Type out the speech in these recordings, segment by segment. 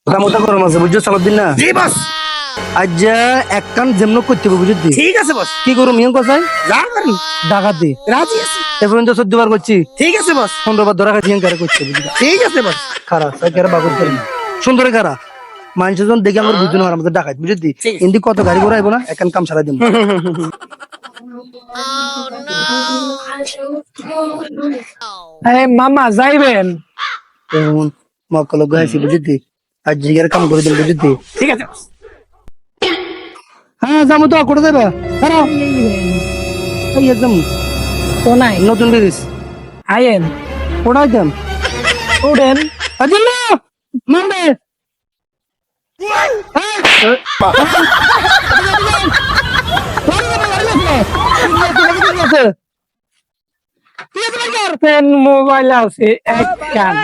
দামটা গরম আছে বুঝছো সালাউদ্দিন না জি বস। আজ এক কান যেমন করতে হবে বুঝলি ঠিক আছে বস। কি করুম ইয়ে কোথায় যা করেন ডাকাতি রাজি আছি। এ পর্যন্ত 14 বার করছি ঠিক আছে বস। 15 বার ধরা খাচ্ছি কারে করছে বুঝলি ঠিক আছে বস। খারা সাইকারে বাগুর করি সুন্দরে খারা মানুষজন দেখে আমার বুঝুন আর আমাদের ডাকাত বুঝলি ঠিক আছে। হিন্দি কত গাড়ি ঘোড়া আইবো না একান কাম সারা দিন মামা যাইবেন? এমন মক্কল গাইছি বুঝলি আজ জিগার কাম করে দিল বুঝলি ঠিক আছে বস। হ্যাঁ যাবো তো করে দেবে দাঁড়াও এই একদম তো নাই নতুন ব্রিজ আইয়েন ওটাই দেন উঠেন। আজিল মারবে মোবাইল আছে এক কান,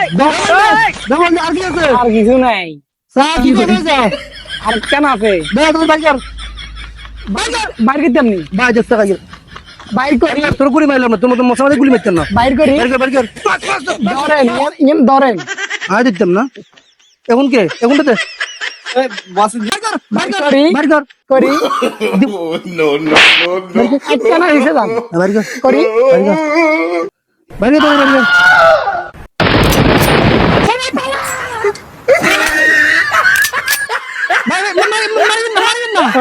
আর কিছু নাই। আর কেন আছে বাইর করতাম নি, বাইর করি তোর গুলি মারলাম না তোর মতো মশা গুলি মারতেন না বাইর করি ধরেন ইম ধরেন। আয় দিতাম না এখন কে এখনটাতে বাইর করি বাড়ি কর করি এক কান হয়েছে যান বাড়ি কর করি বাড়ি কর বাড়ি কর বাড়ি কর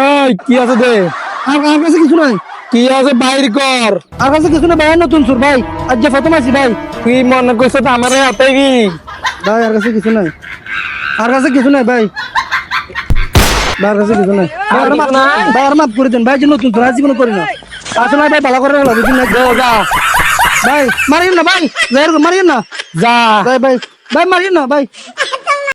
এই, কি আছে দে, আর কাছে কিছু নাই কি আছে বাইর কর। আর কাছে কিছু নাই ভাই নতুন সুর ভাই আজ যে প্রথম আছি ভাই তুই মনে করছো তো আমার হাতে কি ভাই আর কাছে কিছু নাই আর কাছে কিছু নাই ভাই ভাই আর কাছে কিছু নাই আর কিছু নাই? ভাই আর মাফ করে দেন ভাই যে নতুন সুর আজ জীবন করি না আসলে ভাই ভালো করে হলো বুঝুন না যা ভাই মারিন না ভাই মারিন না যা ভাই ভাই ভাই মারিন না ভাই